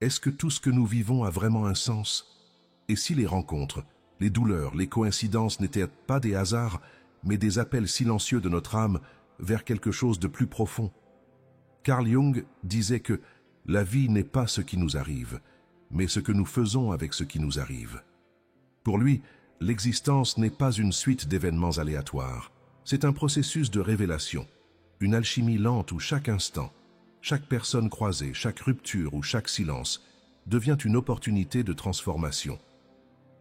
Est-ce que tout ce que nous vivons a vraiment un sens? Et si les rencontres, les douleurs, les coïncidences n'étaient pas des hasards, mais des appels silencieux de notre âme vers quelque chose de plus profond? Carl Jung disait que la vie n'est pas ce qui nous arrive, mais ce que nous faisons avec ce qui nous arrive. Pour lui, l'existence n'est pas une suite d'événements aléatoires, c'est un processus de révélation, une alchimie lente où chaque instant, chaque personne croisée, chaque rupture ou chaque silence devient une opportunité de transformation.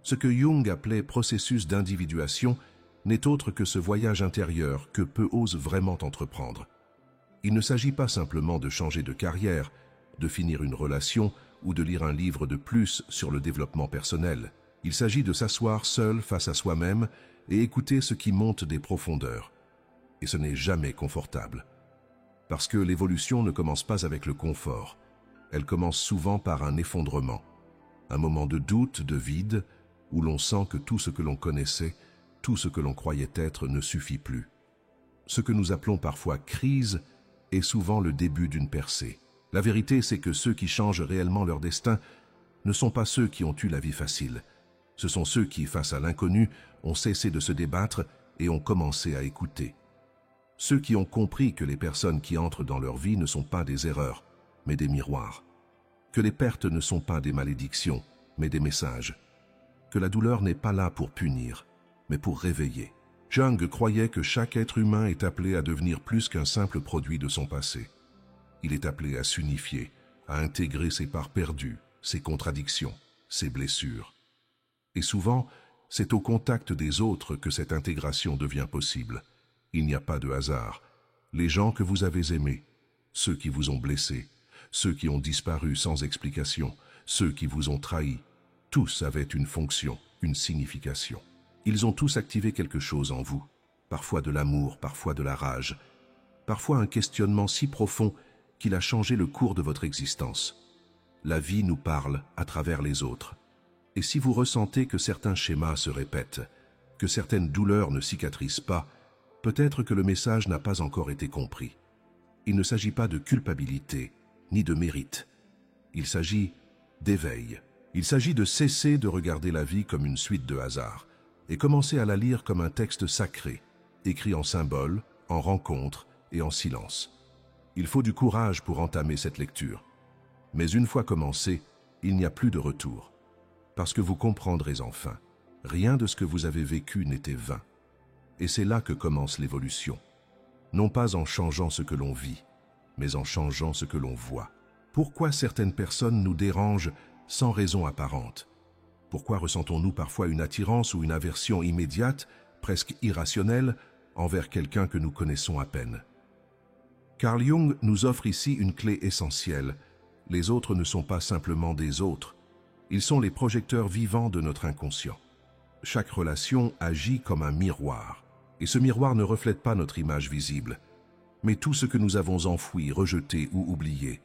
Ce que Jung appelait processus d'individuation n'est autre que ce voyage intérieur que peu osent vraiment entreprendre. Il ne s'agit pas simplement de changer de carrière, de finir une relation ou de lire un livre de plus sur le développement personnel. Il s'agit de s'asseoir seul face à soi-même et écouter ce qui monte des profondeurs. Et ce n'est jamais confortable. Parce que l'évolution ne commence pas avec le confort. Elle commence souvent par un effondrement, un moment de doute, de vide, où l'on sent que tout ce que l'on connaissait, tout ce que l'on croyait être ne suffit plus. Ce que nous appelons parfois crise est souvent le début d'une percée. La vérité, c'est que ceux qui changent réellement leur destin ne sont pas ceux qui ont eu la vie facile. Ce sont ceux qui, face à l'inconnu, ont cessé de se débattre et ont commencé à écouter. Ceux qui ont compris que les personnes qui entrent dans leur vie ne sont pas des erreurs, mais des miroirs. Que les pertes ne sont pas des malédictions, mais des messages. Que la douleur n'est pas là pour punir, mais pour réveiller. Jung croyait que chaque être humain est appelé à devenir plus qu'un simple produit de son passé. Il est appelé à s'unifier, à intégrer ses parts perdues, ses contradictions, ses blessures. Et souvent, c'est au contact des autres que cette intégration devient possible. Il n'y a pas de hasard. Les gens que vous avez aimés, ceux qui vous ont blessés, ceux qui ont disparu sans explication, ceux qui vous ont trahis, tous avaient une fonction, une signification. Ils ont tous activé quelque chose en vous, parfois de l'amour, parfois de la rage, parfois un questionnement si profond qu'il a changé le cours de votre existence. La vie nous parle à travers les autres. Et si vous ressentez que certains schémas se répètent, que certaines douleurs ne cicatrisent pas, peut-être que le message n'a pas encore été compris. Il ne s'agit pas de culpabilité, ni de mérite. Il s'agit d'éveil. Il s'agit de cesser de regarder la vie comme une suite de hasards et commencer à la lire comme un texte sacré, écrit en symboles, en rencontres et en silence. Il faut du courage pour entamer cette lecture. Mais une fois commencé, il n'y a plus de retour. Parce que vous comprendrez enfin, rien de ce que vous avez vécu n'était vain. Et c'est là que commence l'évolution. Non pas en changeant ce que l'on vit, mais en changeant ce que l'on voit. Pourquoi certaines personnes nous dérangent sans raison apparente? Pourquoi ressentons-nous parfois une attirance ou une aversion immédiate, presque irrationnelle, envers quelqu'un que nous connaissons à peine? Carl Jung nous offre ici une clé essentielle. Les autres ne sont pas simplement des autres. Ils sont les projecteurs vivants de notre inconscient. Chaque relation agit comme un miroir. Et ce miroir ne reflète pas notre image visible, mais tout ce que nous avons enfoui, rejeté ou oublié.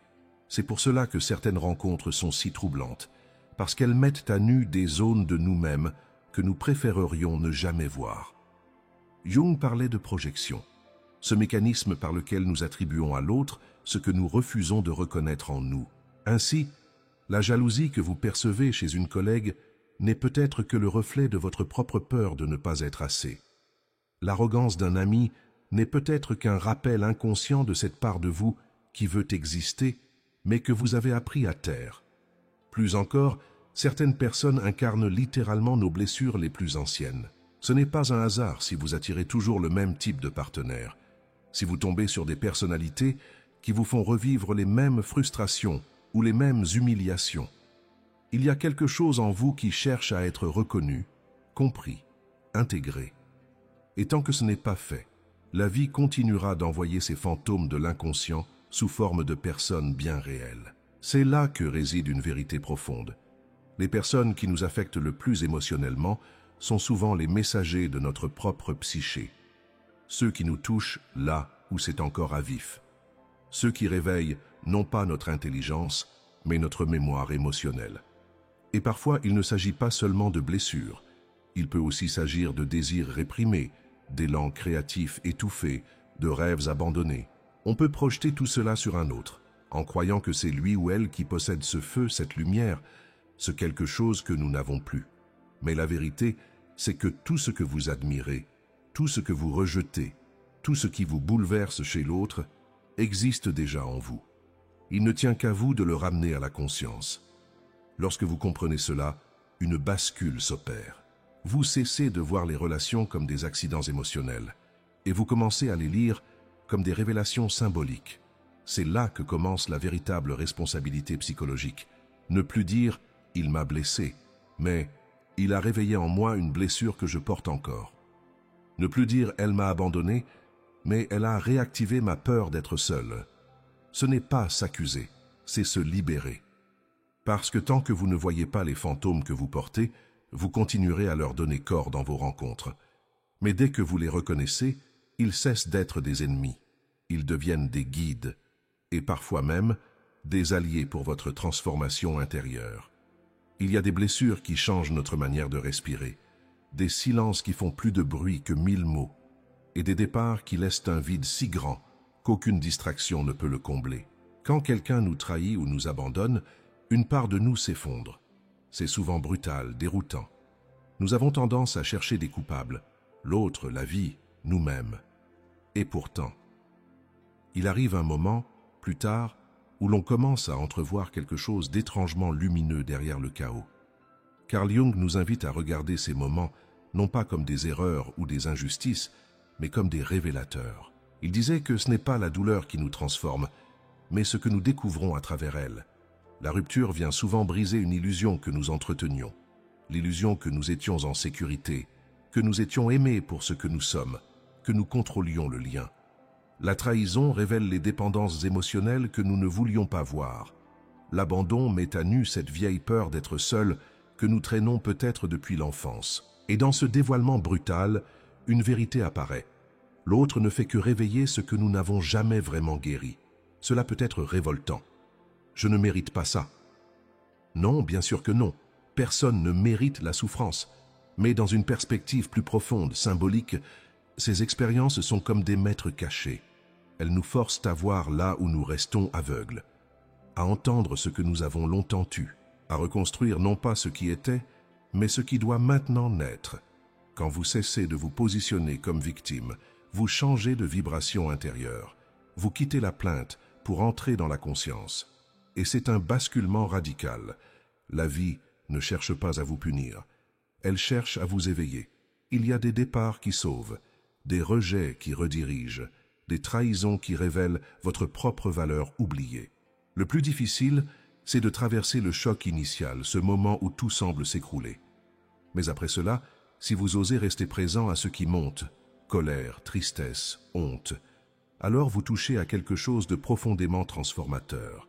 C'est pour cela que certaines rencontres sont si troublantes, parce qu'elles mettent à nu des zones de nous-mêmes que nous préférerions ne jamais voir. Jung parlait de projection, ce mécanisme par lequel nous attribuons à l'autre ce que nous refusons de reconnaître en nous. Ainsi, la jalousie que vous percevez chez une collègue n'est peut-être que le reflet de votre propre peur de ne pas être assez. L'arrogance d'un ami n'est peut-être qu'un rappel inconscient de cette part de vous qui veut exister, mais que vous avez appris à taire. Plus encore, certaines personnes incarnent littéralement nos blessures les plus anciennes. Ce n'est pas un hasard si vous attirez toujours le même type de partenaire, si vous tombez sur des personnalités qui vous font revivre les mêmes frustrations ou les mêmes humiliations. Il y a quelque chose en vous qui cherche à être reconnu, compris, intégré. Et tant que ce n'est pas fait, la vie continuera d'envoyer ces fantômes de l'inconscient sous forme de personnes bien réelles. C'est là que réside une vérité profonde. Les personnes qui nous affectent le plus émotionnellement sont souvent les messagers de notre propre psyché. Ceux qui nous touchent là où c'est encore à vif. Ceux qui réveillent non pas notre intelligence, mais notre mémoire émotionnelle. Et parfois, il ne s'agit pas seulement de blessures. Il peut aussi s'agir de désirs réprimés, d'élan créatifs étouffés, de rêves abandonnés. On peut projeter tout cela sur un autre, en croyant que c'est lui ou elle qui possède ce feu, cette lumière, ce quelque chose que nous n'avons plus. Mais la vérité, c'est que tout ce que vous admirez, tout ce que vous rejetez, tout ce qui vous bouleverse chez l'autre, existe déjà en vous. Il ne tient qu'à vous de le ramener à la conscience. Lorsque vous comprenez cela, une bascule s'opère. Vous cessez de voir les relations comme des accidents émotionnels et vous commencez à les lire comme des révélations symboliques. C'est là que commence la véritable responsabilité psychologique. Ne plus dire « il m'a blessé », mais « il a réveillé en moi une blessure que je porte encore ». Ne plus dire « elle m'a abandonné », mais « elle a réactivé ma peur d'être seule ». Ce n'est pas s'accuser, c'est se libérer. Parce que tant que vous ne voyez pas les fantômes que vous portez, vous continuerez à leur donner corps dans vos rencontres. Mais dès que vous les reconnaissez, ils cessent d'être des ennemis. Ils deviennent des guides, et parfois même des alliés pour votre transformation intérieure. Il y a des blessures qui changent notre manière de respirer, des silences qui font plus de bruit que 1000 mots, et des départs qui laissent un vide si grand qu'aucune distraction ne peut le combler. Quand quelqu'un nous trahit ou nous abandonne, une part de nous s'effondre. C'est souvent brutal, déroutant. Nous avons tendance à chercher des coupables, l'autre, la vie, nous-mêmes. Et pourtant, il arrive un moment, plus tard, où l'on commence à entrevoir quelque chose d'étrangement lumineux derrière le chaos. Carl Jung nous invite à regarder ces moments, non pas comme des erreurs ou des injustices, mais comme des révélateurs. Il disait que ce n'est pas la douleur qui nous transforme, mais ce que nous découvrons à travers elle. La rupture vient souvent briser une illusion que nous entretenions, l'illusion que nous étions en sécurité, que nous étions aimés pour ce que nous sommes, que nous contrôlions le lien. La trahison révèle les dépendances émotionnelles que nous ne voulions pas voir. L'abandon met à nu cette vieille peur d'être seul que nous traînons peut-être depuis l'enfance. Et dans ce dévoilement brutal, une vérité apparaît. L'autre ne fait que réveiller ce que nous n'avons jamais vraiment guéri. Cela peut être révoltant. Je ne mérite pas ça. Non, bien sûr que non. Personne ne mérite la souffrance. Mais dans une perspective plus profonde, symbolique, ces expériences sont comme des maîtres cachés. Elles nous forcent à voir là où nous restons aveugles, à entendre ce que nous avons longtemps eu, à reconstruire non pas ce qui était, mais ce qui doit maintenant naître. Quand vous cessez de vous positionner comme victime, vous changez de vibration intérieure. Vous quittez la plainte pour entrer dans la conscience. Et c'est un basculement radical. La vie ne cherche pas à vous punir. Elle cherche à vous éveiller. Il y a des départs qui sauvent, des rejets qui redirigent, des trahisons qui révèlent votre propre valeur oubliée. Le plus difficile, c'est de traverser le choc initial, ce moment où tout semble s'écrouler. Mais après cela, si vous osez rester présent à ce qui monte, colère, tristesse, honte, alors vous touchez à quelque chose de profondément transformateur.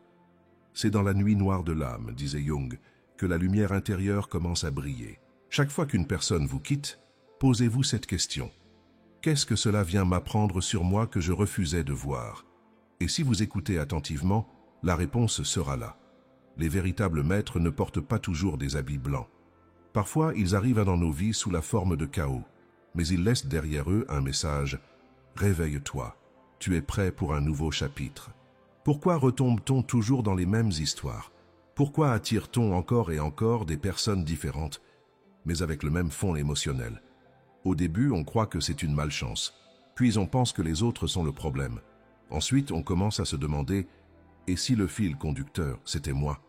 C'est dans la nuit noire de l'âme, disait Jung, que la lumière intérieure commence à briller. Chaque fois qu'une personne vous quitte, posez-vous cette question. Qu'est-ce que cela vient m'apprendre sur moi que je refusais de voir? Et si vous écoutez attentivement, la réponse sera là. Les véritables maîtres ne portent pas toujours des habits blancs. Parfois, ils arrivent dans nos vies sous la forme de chaos, mais ils laissent derrière eux un message « Réveille-toi, tu es prêt pour un nouveau chapitre ». Pourquoi retombe-t-on toujours dans les mêmes histoires? Pourquoi attire-t-on encore et encore des personnes différentes, mais avec le même fond émotionnel? Au début, on croit que c'est une malchance, puis on pense que les autres sont le problème. Ensuite, on commence à se demander « Et si le fil conducteur, c'était moi ?»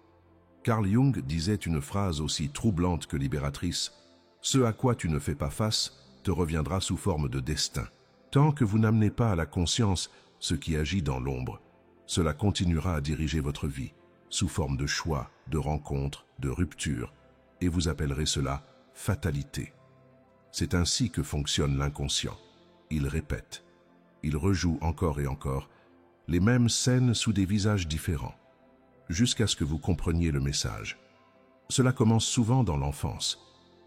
Carl Jung disait une phrase aussi troublante que libératrice « Ce à quoi tu ne fais pas face te reviendra sous forme de destin. Tant que vous n'amenez pas à la conscience ce qui agit dans l'ombre, cela continuera à diriger votre vie, sous forme de choix, de rencontres, de ruptures, et vous appellerez cela fatalité. C'est ainsi que fonctionne l'inconscient. Il répète, il rejoue encore et encore les mêmes scènes sous des visages différents, jusqu'à ce que vous compreniez le message. Cela commence souvent dans l'enfance,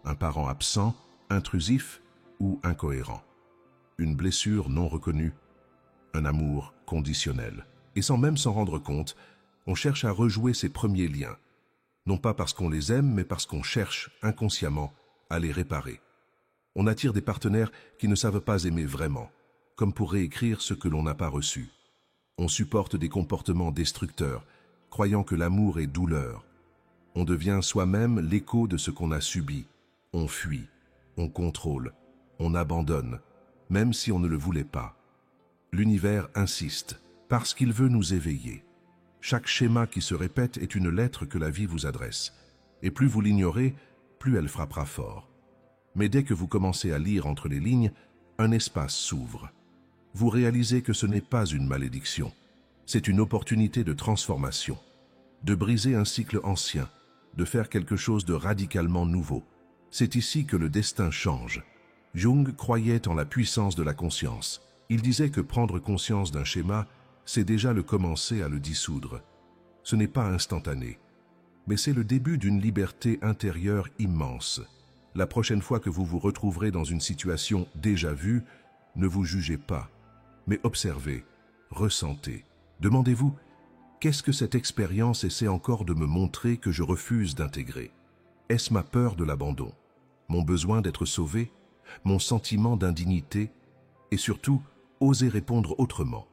un parent absent, intrusif ou incohérent, une blessure non reconnue, un amour conditionnel. Et sans même s'en rendre compte, on cherche à rejouer ces premiers liens, non pas parce qu'on les aime, mais parce qu'on cherche inconsciemment à les réparer. On attire des partenaires qui ne savent pas aimer vraiment, comme pour réécrire ce que l'on n'a pas reçu. On supporte des comportements destructeurs, croyant que l'amour est douleur. On devient soi-même l'écho de ce qu'on a subi. On fuit, on contrôle, on abandonne, même si on ne le voulait pas. L'univers insiste, parce qu'il veut nous éveiller. Chaque schéma qui se répète est une lettre que la vie vous adresse. Et plus vous l'ignorez, plus elle frappera fort. Mais dès que vous commencez à lire entre les lignes, un espace s'ouvre. Vous réalisez que ce n'est pas une malédiction. C'est une opportunité de transformation, de briser un cycle ancien, de faire quelque chose de radicalement nouveau. C'est ici que le destin change. Jung croyait en la puissance de la conscience. Il disait que prendre conscience d'un schéma, c'est déjà le commencer à le dissoudre. Ce n'est pas instantané, mais c'est le début d'une liberté intérieure immense. La prochaine fois que vous vous retrouverez dans une situation déjà vue, ne vous jugez pas, mais observez, ressentez. Demandez-vous, qu'est-ce que cette expérience essaie encore de me montrer que je refuse d'intégrer? Est-ce ma peur de l'abandon, mon besoin d'être sauvé, mon sentiment d'indignité, et surtout, osez répondre autrement.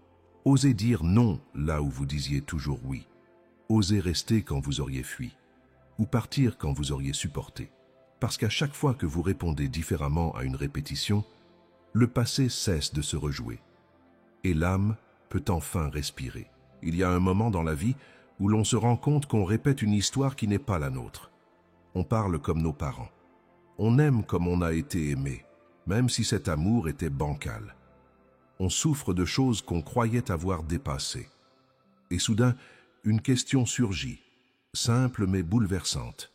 Osez dire non là où vous disiez toujours oui. Osez rester quand vous auriez fui, ou partir quand vous auriez supporté. Parce qu'à chaque fois que vous répondez différemment à une répétition, le passé cesse de se rejouer. Et l'âme peut enfin respirer. Il y a un moment dans la vie où l'on se rend compte qu'on répète une histoire qui n'est pas la nôtre. On parle comme nos parents. On aime comme on a été aimé, même si cet amour était bancal. On souffre de choses qu'on croyait avoir dépassées. Et soudain, une question surgit, simple mais bouleversante.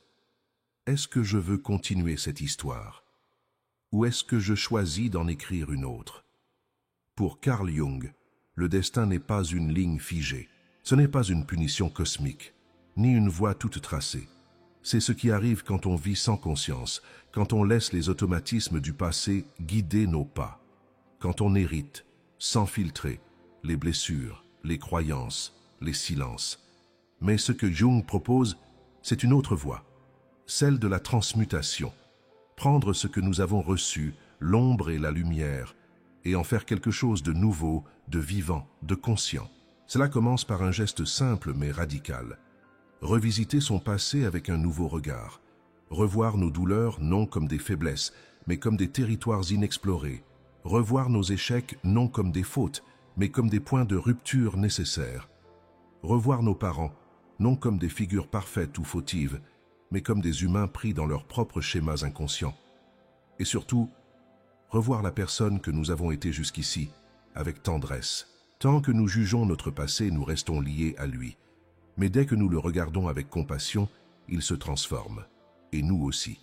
Est-ce que je veux continuer cette histoire? Ou est-ce que je choisis d'en écrire une autre? Pour Carl Jung, le destin n'est pas une ligne figée. Ce n'est pas une punition cosmique, ni une voie toute tracée. C'est ce qui arrive quand on vit sans conscience, quand on laisse les automatismes du passé guider nos pas, quand on hérite, sans filtrer, les blessures, les croyances, les silences. Mais ce que Jung propose, c'est une autre voie, celle de la transmutation. Prendre ce que nous avons reçu, l'ombre et la lumière, et en faire quelque chose de nouveau, de vivant, de conscient. Cela commence par un geste simple mais radical. Revisiter son passé avec un nouveau regard. Revoir nos douleurs non comme des faiblesses, mais comme des territoires inexplorés. Revoir nos échecs non comme des fautes, mais comme des points de rupture nécessaires. Revoir nos parents, non comme des figures parfaites ou fautives, mais comme des humains pris dans leurs propres schémas inconscients. Et surtout, revoir la personne que nous avons été jusqu'ici, avec tendresse. Tant que nous jugeons notre passé, nous restons liés à lui. Mais dès que nous le regardons avec compassion, il se transforme. Et nous aussi.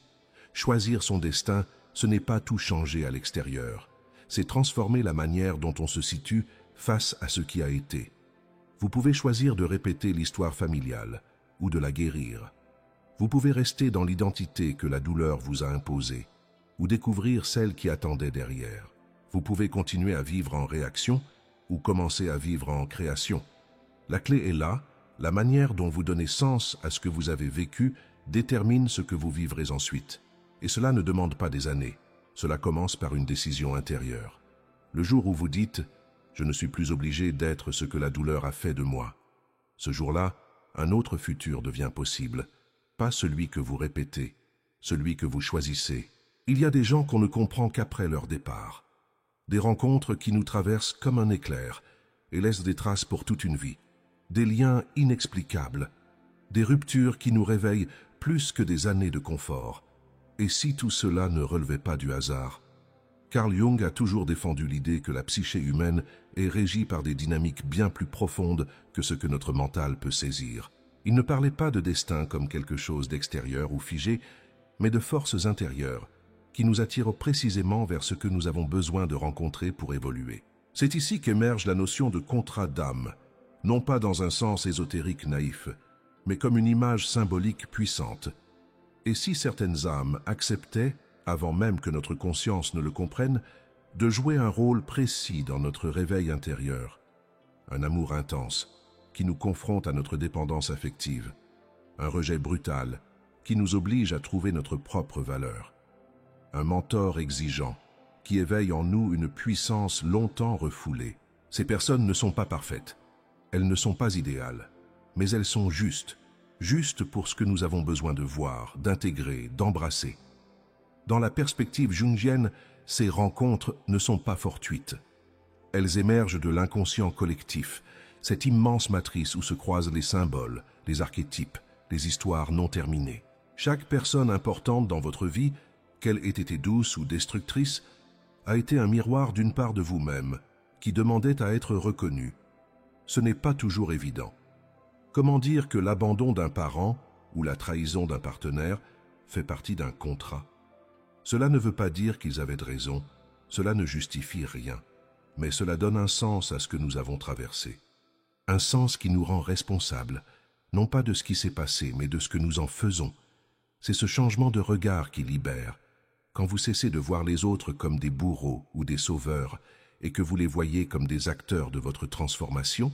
Choisir son destin, ce n'est pas tout changer à l'extérieur. C'est transformer la manière dont on se situe face à ce qui a été. Vous pouvez choisir de répéter l'histoire familiale ou de la guérir. Vous pouvez rester dans l'identité que la douleur vous a imposée ou découvrir celle qui attendait derrière. Vous pouvez continuer à vivre en réaction ou commencer à vivre en création. La clé est là, la manière dont vous donnez sens à ce que vous avez vécu détermine ce que vous vivrez ensuite. Et cela ne demande pas des années, cela commence par une décision intérieure. Le jour où vous dites « Je ne suis plus obligé d'être ce que la douleur a fait de moi », ce jour-là, un autre futur devient possible, pas celui que vous répétez, celui que vous choisissez. Il y a des gens qu'on ne comprend qu'après leur départ. Des rencontres qui nous traversent comme un éclair et laissent des traces pour toute une vie. Des liens inexplicables, des ruptures qui nous réveillent plus que des années de confort. Et si tout cela ne relevait pas du hasard? Carl Jung a toujours défendu l'idée que la psyché humaine est régie par des dynamiques bien plus profondes que ce que notre mental peut saisir. Il ne parlait pas de destin comme quelque chose d'extérieur ou figé, mais de forces intérieures qui nous attirent précisément vers ce que nous avons besoin de rencontrer pour évoluer. C'est ici qu'émerge la notion de contrat d'âme, non pas dans un sens ésotérique naïf, mais comme une image symbolique puissante. Et si certaines âmes acceptaient, avant même que notre conscience ne le comprenne, de jouer un rôle précis dans notre réveil intérieur, un amour intense qui nous confronte à notre dépendance affective, un rejet brutal qui nous oblige à trouver notre propre valeur, un mentor exigeant qui éveille en nous une puissance longtemps refoulée. Ces personnes ne sont pas parfaites, Elles ne sont pas idéales, mais elles sont justes, justes pour ce que nous avons besoin de voir, d'intégrer, d'embrasser. Dans la perspective jungienne, ces rencontres ne sont pas fortuites. Elles émergent de l'inconscient collectif, cette immense matrice où se croisent les symboles, les archétypes, les histoires non terminées. Chaque personne importante dans votre vie, qu'elle ait été douce ou destructrice, a été un miroir d'une part de vous-même, qui demandait à être reconnue. Ce n'est pas toujours évident. Comment dire que l'abandon d'un parent ou la trahison d'un partenaire fait partie d'un contrat? Cela ne veut pas dire qu'ils avaient de raison, cela ne justifie rien, mais cela donne un sens à ce que nous avons traversé. Un sens qui nous rend responsables, non pas de ce qui s'est passé, mais de ce que nous en faisons. C'est ce changement de regard qui libère. Quand vous cessez de voir les autres comme des bourreaux ou des sauveurs, et que vous les voyez comme des acteurs de votre transformation,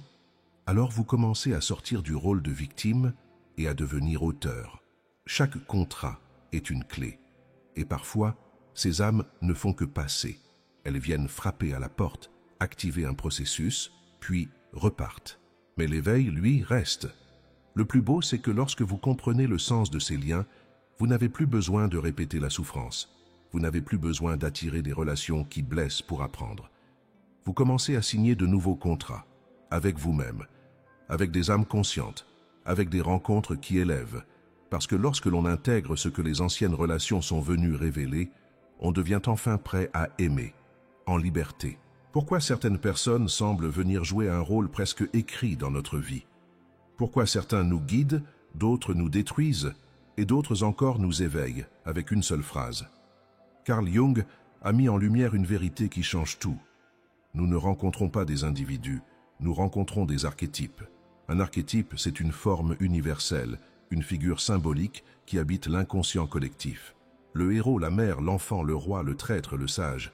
alors vous commencez à sortir du rôle de victime et à devenir auteur. Chaque contrat est une clé, et parfois, ces âmes ne font que passer. Elles viennent frapper à la porte, activer un processus, puis repartent. Mais l'éveil, lui, reste. Le plus beau, c'est que lorsque vous comprenez le sens de ces liens, vous n'avez plus besoin de répéter la souffrance. Vous n'avez plus besoin d'attirer des relations qui blessent pour apprendre. Vous commencez à signer de nouveaux contrats, avec vous-même, avec des âmes conscientes, avec des rencontres qui élèvent, parce que lorsque l'on intègre ce que les anciennes relations sont venues révéler, on devient enfin prêt à aimer, en liberté. Pourquoi certaines personnes semblent venir jouer un rôle presque écrit dans notre vie? Pourquoi certains nous guident, d'autres nous détruisent, et d'autres encore nous éveillent avec une seule phrase? Carl Jung a mis en lumière une vérité qui change tout. Nous ne rencontrons pas des individus, nous rencontrons des archétypes. Un archétype, c'est une forme universelle, une figure symbolique qui habite l'inconscient collectif. Le héros, la mère, l'enfant, le roi, le traître, le sage.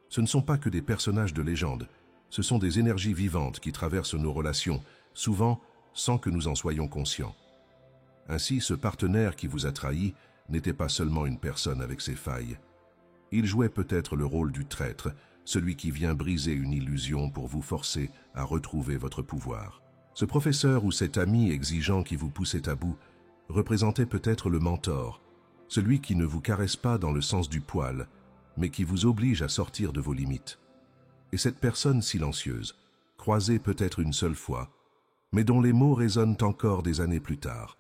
Ce ne sont pas que des personnages de légende, ce sont des énergies vivantes qui traversent nos relations, souvent sans que nous en soyons conscients. Ainsi, ce partenaire qui vous a trahi n'était pas seulement une personne avec ses failles. Il jouait peut-être le rôle du traître, celui qui vient briser une illusion pour vous forcer à retrouver votre pouvoir. Ce professeur ou cet ami exigeant qui vous poussait à bout représentait peut-être le mentor, celui qui ne vous caresse pas dans le sens du poil, mais qui vous oblige à sortir de vos limites. Et cette personne silencieuse, croisée peut-être une seule fois, mais dont les mots résonnent encore des années plus tard,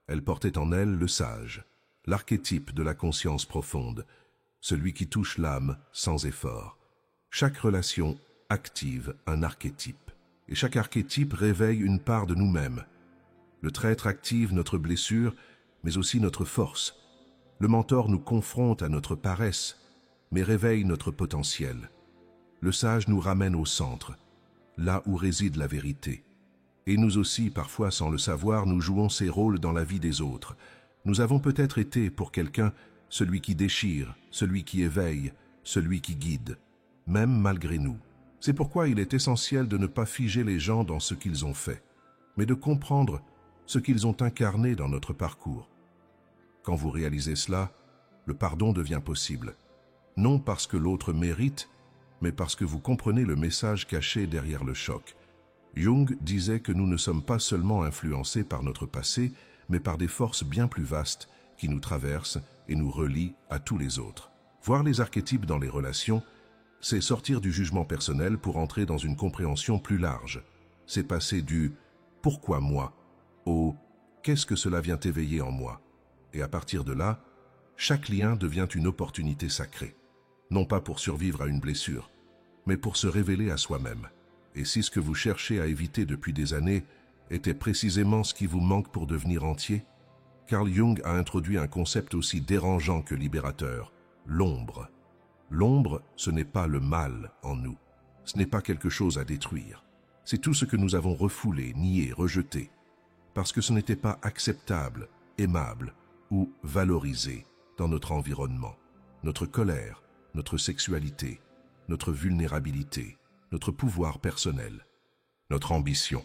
elle portait en elle le sage, l'archétype de la conscience profonde, celui qui touche l'âme sans effort. Chaque relation active un archétype, et chaque archétype réveille une part de nous-mêmes. Le traître active notre blessure, mais aussi notre force. Le mentor nous confronte à notre paresse, mais réveille notre potentiel. Le sage nous ramène au centre, là où réside la vérité. Et nous aussi, parfois sans le savoir, nous jouons ces rôles dans la vie des autres. Nous avons peut-être été, pour quelqu'un, celui qui déchire, celui qui éveille, celui qui guide, même malgré nous. C'est pourquoi il est essentiel de ne pas figer les gens dans ce qu'ils ont fait, mais de comprendre ce qu'ils ont incarné dans notre parcours. Quand vous réalisez cela, le pardon devient possible, non parce que l'autre mérite, mais parce que vous comprenez le message caché derrière le choc. Jung disait que nous ne sommes pas seulement influencés par notre passé, mais par des forces bien plus vastes qui nous traversent et nous relient à tous les autres. Voir les archétypes dans les relations, c'est sortir du jugement personnel pour entrer dans une compréhension plus large. C'est passer du « pourquoi moi » au « qu'est-ce que cela vient éveiller en moi ?» Et à partir de là, chaque lien devient une opportunité sacrée. Non pas pour survivre à une blessure, mais pour se révéler à soi-même. Et si ce que vous cherchez à éviter depuis des années était précisément ce qui vous manque pour devenir entier, Carl Jung a introduit un concept aussi dérangeant que libérateur, l'ombre. L'ombre, ce n'est pas le mal en nous. Ce n'est pas quelque chose à détruire. C'est tout ce que nous avons refoulé, nié, rejeté, parce que ce n'était pas acceptable, aimable ou valorisé dans notre environnement. Notre colère, notre sexualité, notre vulnérabilité, notre pouvoir personnel, notre ambition,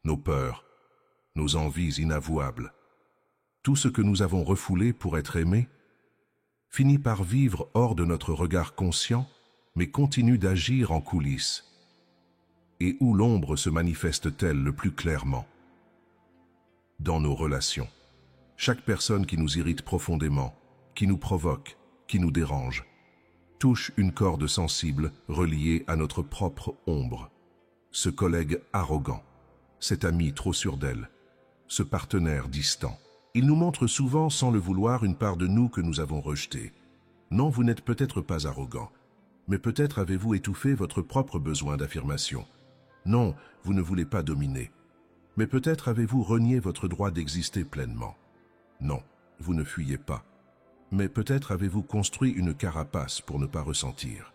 nos peurs, nos envies inavouables. Tout ce que nous avons refoulé pour être aimés finit par vivre hors de notre regard conscient, mais continue d'agir en coulisses. Et où l'ombre se manifeste-t-elle le plus clairement? Dans nos relations. Chaque personne qui nous irrite profondément, qui nous provoque, qui nous dérange, touche une corde sensible reliée à notre propre ombre. Ce collègue arrogant, cet ami trop sûr d'elle, ce partenaire distant. Il nous montre souvent, sans le vouloir, une part de nous que nous avons rejetée. Non, vous n'êtes peut-être pas arrogant, mais peut-être avez-vous étouffé votre propre besoin d'affirmation. Non, vous ne voulez pas dominer, mais peut-être avez-vous renié votre droit d'exister pleinement. Non, vous ne fuyez pas, mais peut-être avez-vous construit une carapace pour ne pas ressentir.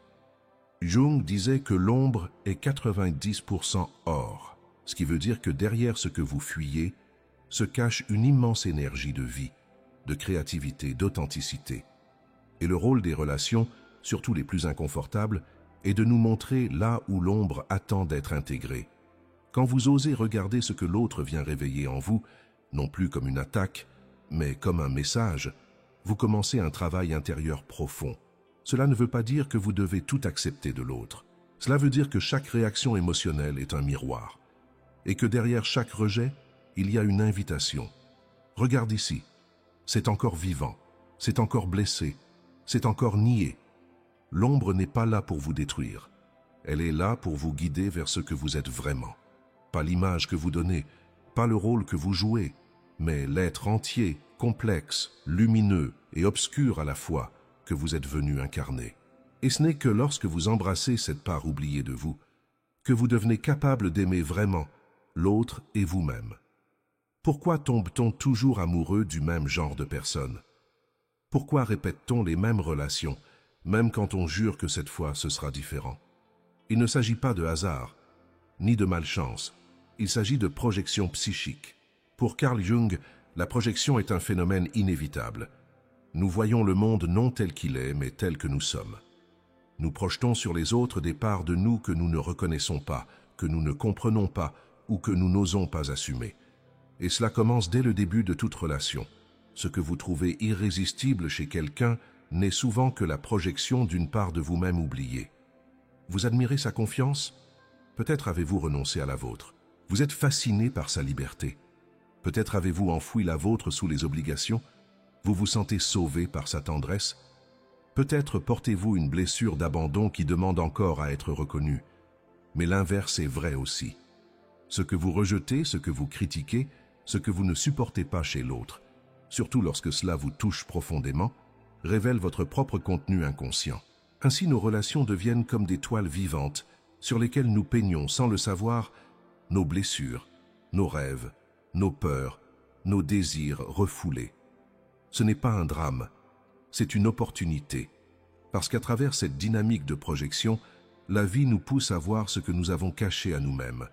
Jung disait que l'ombre est 90% or, ce qui veut dire que derrière ce que vous fuyez se cache une immense énergie de vie, de créativité, d'authenticité. Et le rôle des relations, surtout les plus inconfortables, est de nous montrer là où l'ombre attend d'être intégrée. Quand vous osez regarder ce que l'autre vient réveiller en vous, non plus comme une attaque, mais comme un message, vous commencez un travail intérieur profond. Cela ne veut pas dire que vous devez tout accepter de l'autre. Cela veut dire que chaque réaction émotionnelle est un miroir, et que derrière chaque rejet, il y a une invitation. Regarde ici, c'est encore vivant, c'est encore blessé, c'est encore nié. L'ombre n'est pas là pour vous détruire. Elle est là pour vous guider vers ce que vous êtes vraiment. Pas l'image que vous donnez, pas le rôle que vous jouez, mais l'être entier, complexe, lumineux et obscur à la fois que vous êtes venu incarner. Et ce n'est que lorsque vous embrassez cette part oubliée de vous que vous devenez capable d'aimer vraiment l'autre et vous-même. Pourquoi tombe-t-on toujours amoureux du même genre de personne? Pourquoi répète-t-on les mêmes relations, même quand on jure que cette fois ce sera différent? Il ne s'agit pas de hasard, ni de malchance, il s'agit de projection psychique. Pour Carl Jung, la projection est un phénomène inévitable. Nous voyons le monde non tel qu'il est, mais tel que nous sommes. Nous projetons sur les autres des parts de nous que nous ne reconnaissons pas, que nous ne comprenons pas ou que nous n'osons pas assumer. Et cela commence dès le début de toute relation. Ce que vous trouvez irrésistible chez quelqu'un n'est souvent que la projection d'une part de vous-même oubliée. Vous admirez sa confiance? Peut-être avez-vous renoncé à la vôtre. Vous êtes fasciné par sa liberté. Peut-être avez-vous enfoui la vôtre sous les obligations. Vous vous sentez sauvé par sa tendresse. Peut-être portez-vous une blessure d'abandon qui demande encore à être reconnue. Mais l'inverse est vrai aussi. Ce que vous rejetez, ce que vous critiquez, ce que vous ne supportez pas chez l'autre, surtout lorsque cela vous touche profondément, révèle votre propre contenu inconscient. Ainsi, nos relations deviennent comme des toiles vivantes sur lesquelles nous peignons, sans le savoir, nos blessures, nos rêves, nos peurs, nos désirs refoulés. Ce n'est pas un drame, c'est une opportunité, parce qu'à travers cette dynamique de projection, la vie nous pousse à voir ce que nous avons caché à nous-mêmes.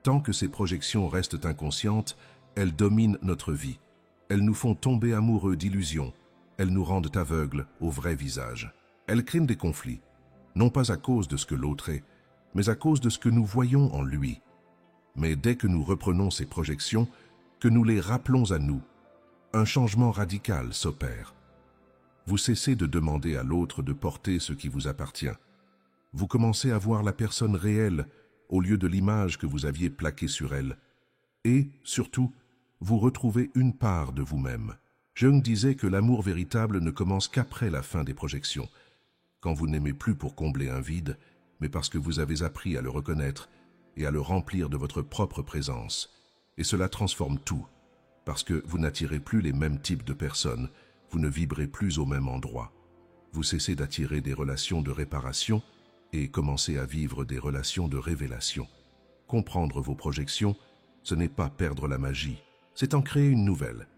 Tant que ces projections restent inconscientes, elles dominent notre vie. Elles nous font tomber amoureux d'illusions. Elles nous rendent aveugles au vrai visage. Elles créent des conflits, non pas à cause de ce que l'autre est, mais à cause de ce que nous voyons en lui. Mais dès que nous reprenons ces projections, que nous les rappelons à nous, un changement radical s'opère. Vous cessez de demander à l'autre de porter ce qui vous appartient. Vous commencez à voir la personne réelle au lieu de l'image que vous aviez plaquée sur elle. Et, surtout, vous retrouvez une part de vous-même. Jung disait que l'amour véritable ne commence qu'après la fin des projections, quand vous n'aimez plus pour combler un vide, mais parce que vous avez appris à le reconnaître et à le remplir de votre propre présence. Et cela transforme tout, parce que vous n'attirez plus les mêmes types de personnes, vous ne vibrez plus au même endroit. Vous cessez d'attirer des relations de réparation et commencez à vivre des relations de révélation. Comprendre vos projections, ce n'est pas perdre la magie, c'est en créer une nouvelle,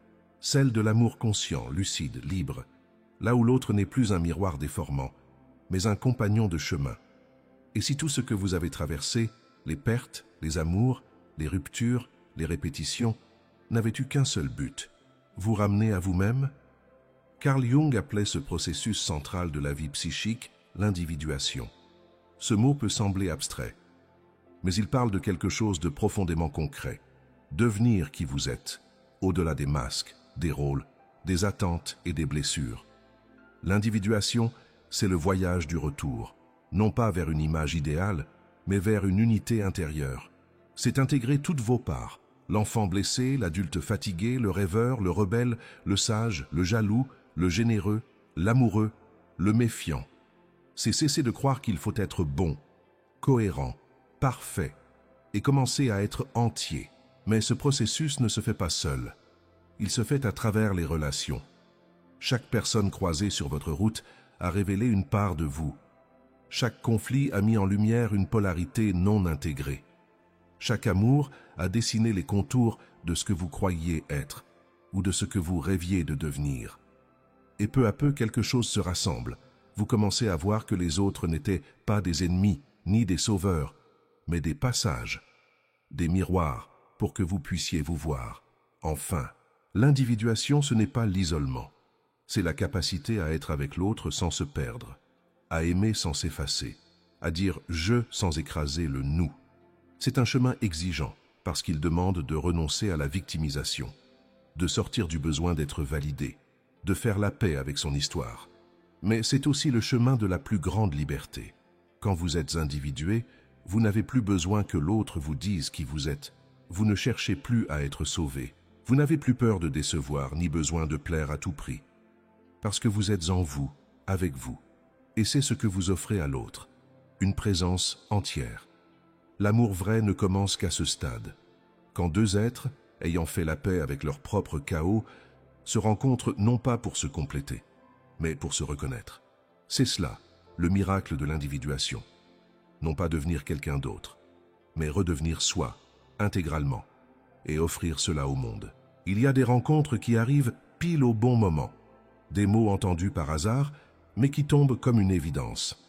celle de l'amour conscient, lucide, libre, là où l'autre n'est plus un miroir déformant, mais un compagnon de chemin. Et si tout ce que vous avez traversé, les pertes, les amours, les ruptures, les répétitions, n'avait eu qu'un seul but, vous ramener à vous-même? Carl Jung appelait ce processus central de la vie psychique l'individuation. Ce mot peut sembler abstrait, mais il parle de quelque chose de profondément concret, devenir qui vous êtes, au-delà des masques, des rôles, des attentes et des blessures. L'individuation, c'est le voyage du retour, non pas vers une image idéale, mais vers une unité intérieure. C'est intégrer toutes vos parts, l'enfant blessé, l'adulte fatigué, le rêveur, le rebelle, le sage, le jaloux, le généreux, l'amoureux, le méfiant. C'est cesser de croire qu'il faut être bon, cohérent, parfait, et commencer à être entier. Mais ce processus ne se fait pas seul. Il se fait à travers les relations. Chaque personne croisée sur votre route a révélé une part de vous. Chaque conflit a mis en lumière une polarité non intégrée. Chaque amour a dessiné les contours de ce que vous croyiez être ou de ce que vous rêviez de devenir. Et peu à peu, quelque chose se rassemble. Vous commencez à voir que les autres n'étaient pas des ennemis ni des sauveurs, mais des passages, des miroirs pour que vous puissiez vous voir. Enfin, l'individuation, ce n'est pas l'isolement. C'est la capacité à être avec l'autre sans se perdre, à aimer sans s'effacer, à dire « je » sans écraser le « nous ». C'est un chemin exigeant parce qu'il demande de renoncer à la victimisation, de sortir du besoin d'être validé, de faire la paix avec son histoire. Mais c'est aussi le chemin de la plus grande liberté. Quand vous êtes individué, vous n'avez plus besoin que l'autre vous dise qui vous êtes. Vous ne cherchez plus à être sauvé. Vous n'avez plus peur de décevoir ni besoin de plaire à tout prix. Parce que vous êtes en vous, avec vous. Et c'est ce que vous offrez à l'autre. Une présence entière. L'amour vrai ne commence qu'à ce stade. Quand deux êtres, ayant fait la paix avec leur propre chaos, se rencontrent non pas pour se compléter, mais pour se reconnaître. C'est cela, le miracle de l'individuation. Non pas devenir quelqu'un d'autre, mais redevenir soi, intégralement, et offrir cela au monde. Il y a des rencontres qui arrivent pile au bon moment, des mots entendus par hasard, mais qui tombent comme une évidence.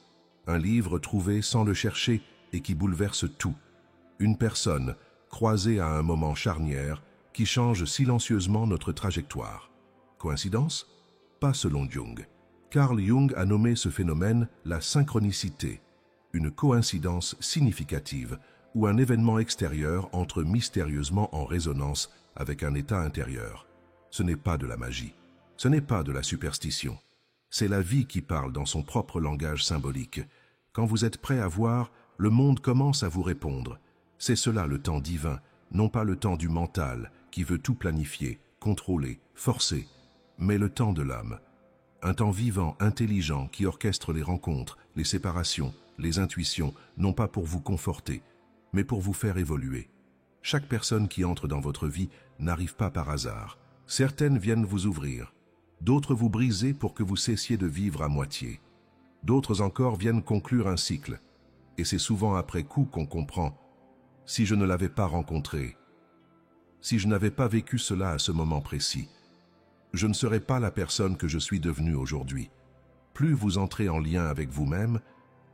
Un livre trouvé sans le chercher et qui bouleverse tout. Une personne croisée à un moment charnière qui change silencieusement notre trajectoire. Coïncidence? Pas selon Jung. Carl Jung a nommé ce phénomène la synchronicité, une coïncidence significative où un événement extérieur entre mystérieusement en résonance avec un état intérieur. Ce n'est pas de la magie, ce n'est pas de la superstition. C'est la vie qui parle dans son propre langage symbolique. Quand vous êtes prêt à voir, le monde commence à vous répondre. C'est cela le temps divin, non pas le temps du mental qui veut tout planifier, contrôler, forcer, mais le temps de l'âme. Un temps vivant, intelligent, qui orchestre les rencontres, les séparations, les intuitions, non pas pour vous conforter, mais pour vous faire évoluer. Chaque personne qui entre dans votre vie n'arrive pas par hasard. Certaines viennent vous ouvrir, d'autres vous briser pour que vous cessiez de vivre à moitié. D'autres encore viennent conclure un cycle. Et c'est souvent après coup qu'on comprend « si je ne l'avais pas rencontré, si je n'avais pas vécu cela à ce moment précis, je ne serais pas la personne que je suis devenue aujourd'hui. » Plus vous entrez en lien avec vous-même,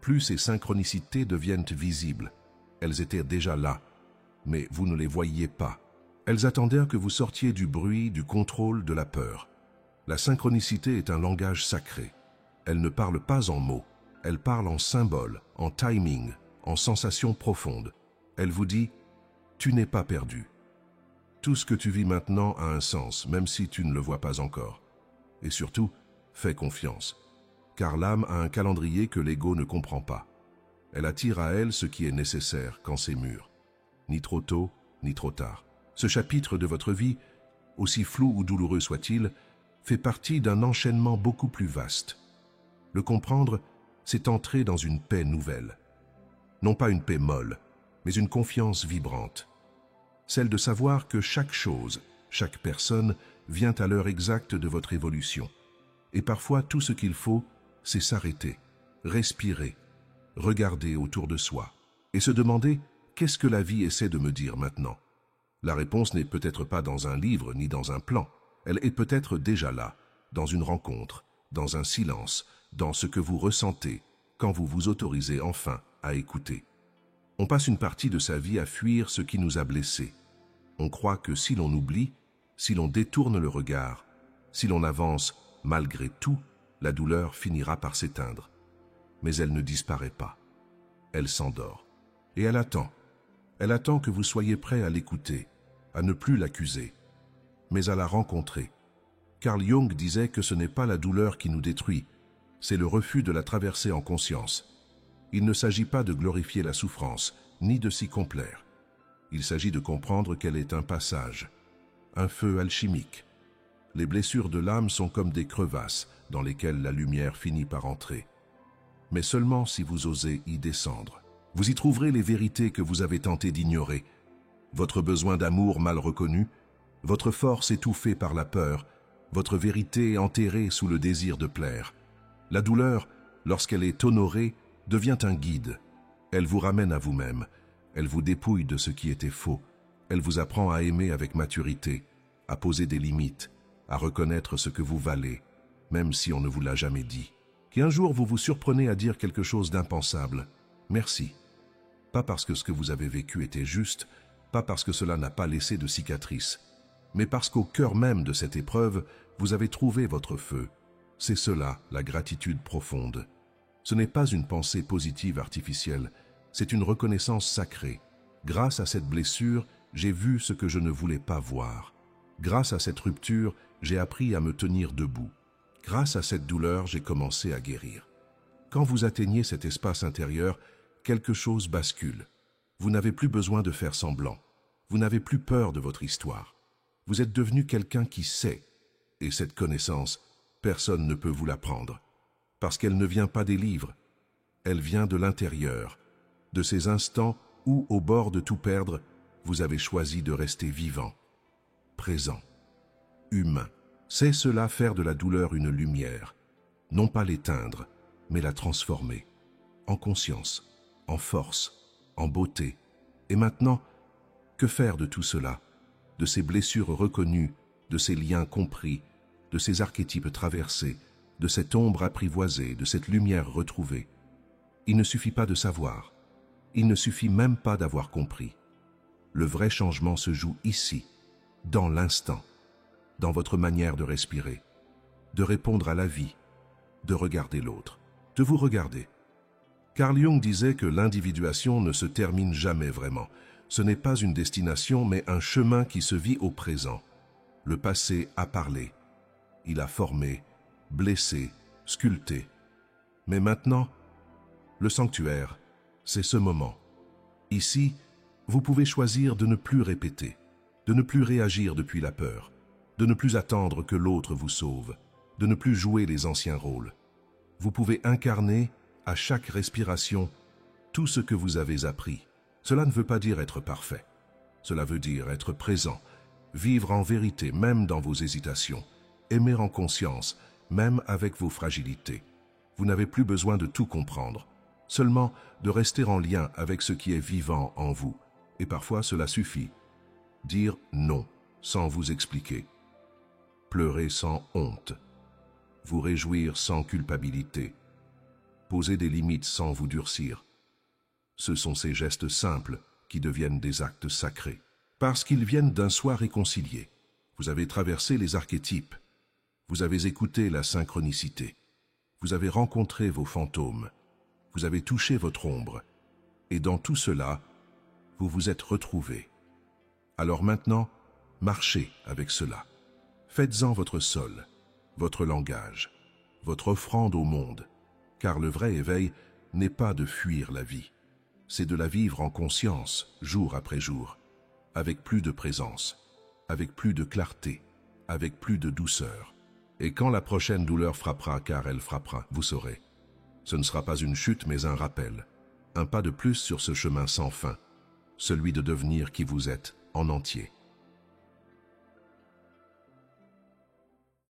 plus ces synchronicités deviennent visibles. Elles étaient déjà là, mais vous ne les voyiez pas. Elles attendaient que vous sortiez du bruit, du contrôle, de la peur. La synchronicité est un langage sacré. Elle ne parle pas en mots, elle parle en symboles, en timing, en sensations profondes. Elle vous dit « tu n'es pas perdu ». Tout ce que tu vis maintenant a un sens, même si tu ne le vois pas encore. Et surtout, fais confiance, car l'âme a un calendrier que l'ego ne comprend pas. Elle attire à elle ce qui est nécessaire quand c'est mûr. Ni trop tôt, ni trop tard. Ce chapitre de votre vie, aussi flou ou douloureux soit-il, fait partie d'un enchaînement beaucoup plus vaste. Le comprendre, c'est entrer dans une paix nouvelle. Non pas une paix molle, mais une confiance vibrante. Celle de savoir que chaque chose, chaque personne vient à l'heure exacte de votre évolution. Et parfois, tout ce qu'il faut, c'est s'arrêter, respirer, regarder autour de soi et se demander « qu'est-ce que la vie essaie de me dire maintenant ?» La réponse n'est peut-être pas dans un livre ni dans un plan. Elle est peut-être déjà là, dans une rencontre, dans un silence, dans ce que vous ressentez quand vous vous autorisez enfin à écouter. On passe une partie de sa vie à fuir ce qui nous a blessés. On croit que si l'on oublie, si l'on détourne le regard, si l'on avance malgré tout, la douleur finira par s'éteindre. Mais elle ne disparaît pas. Elle s'endort. Et elle attend. Elle attend que vous soyez prêt à l'écouter, à ne plus l'accuser, mais à la rencontrer. Carl Jung disait que ce n'est pas la douleur qui nous détruit, c'est le refus de la traverser en conscience. Il ne s'agit pas de glorifier la souffrance, ni de s'y complaire. Il s'agit de comprendre qu'elle est un passage, un feu alchimique. Les blessures de l'âme sont comme des crevasses dans lesquelles la lumière finit par entrer. Mais seulement si vous osez y descendre. Vous y trouverez les vérités que vous avez tenté d'ignorer, votre besoin d'amour mal reconnu, votre force étouffée par la peur, votre vérité enterrée sous le désir de plaire. La douleur, lorsqu'elle est honorée, devient un guide. Elle vous ramène à vous-même, elle vous dépouille de ce qui était faux, elle vous apprend à aimer avec maturité, à poser des limites, à reconnaître ce que vous valez, même si on ne vous l'a jamais dit. Qu'un jour vous vous surprenez à dire quelque chose d'impensable. Merci. Pas parce que ce que vous avez vécu était juste, pas parce que cela n'a pas laissé de cicatrices, mais parce qu'au cœur même de cette épreuve, vous avez trouvé votre feu. C'est cela, la gratitude profonde. Ce n'est pas une pensée positive artificielle, c'est une reconnaissance sacrée. Grâce à cette blessure, j'ai vu ce que je ne voulais pas voir. Grâce à cette rupture, j'ai appris à me tenir debout. Grâce à cette douleur, j'ai commencé à guérir. Quand vous atteignez cet espace intérieur, quelque chose bascule. Vous n'avez plus besoin de faire semblant. Vous n'avez plus peur de votre histoire. Vous êtes devenu quelqu'un qui sait. Et cette connaissance, personne ne peut vous l'apprendre. Parce qu'elle ne vient pas des livres. Elle vient de l'intérieur, de ces instants où, au bord de tout perdre, vous avez choisi de rester vivant, présent, humain. C'est cela faire de la douleur une lumière, non pas l'éteindre, mais la transformer, en conscience, en force, en beauté. Et maintenant, que faire de tout cela, de ces blessures reconnues, de ces liens compris, de ces archétypes traversés, de cette ombre apprivoisée, de cette lumière retrouvée? Il ne suffit pas de savoir, il ne suffit même pas d'avoir compris. Le vrai changement se joue ici, dans l'instant, dans votre manière de respirer, de répondre à la vie, de regarder l'autre, de vous regarder. Carl Jung disait que l'individuation ne se termine jamais vraiment. Ce n'est pas une destination, mais un chemin qui se vit au présent. Le passé a parlé. Il a formé, blessé, sculpté. Mais maintenant, le sanctuaire, c'est ce moment. Ici, vous pouvez choisir de ne plus répéter, de ne plus réagir depuis la peur, de ne plus attendre que l'autre vous sauve, de ne plus jouer les anciens rôles. Vous pouvez incarner, à chaque respiration, tout ce que vous avez appris. Cela ne veut pas dire être parfait. Cela veut dire être présent, vivre en vérité même dans vos hésitations, aimer en conscience, même avec vos fragilités. Vous n'avez plus besoin de tout comprendre, seulement de rester en lien avec ce qui est vivant en vous. Et parfois cela suffit. Dire non sans vous expliquer. Pleurer sans honte. Vous réjouir sans culpabilité. Poser des limites sans vous durcir. Ce sont ces gestes simples qui deviennent des actes sacrés. Parce qu'ils viennent d'un soi réconcilié. Vous avez traversé les archétypes. Vous avez écouté la synchronicité. Vous avez rencontré vos fantômes. Vous avez touché votre ombre. Et dans tout cela, vous vous êtes retrouvés. Alors maintenant, marchez avec cela. Faites-en votre sol, votre langage, votre offrande au monde. Car le vrai éveil n'est pas de fuir la vie. C'est de la vivre en conscience, jour après jour, avec plus de présence, avec plus de clarté, avec plus de douceur. Et quand la prochaine douleur frappera, car elle frappera, vous saurez. Ce ne sera pas une chute, mais un rappel. Un pas de plus sur ce chemin sans fin, celui de devenir qui vous êtes en entier.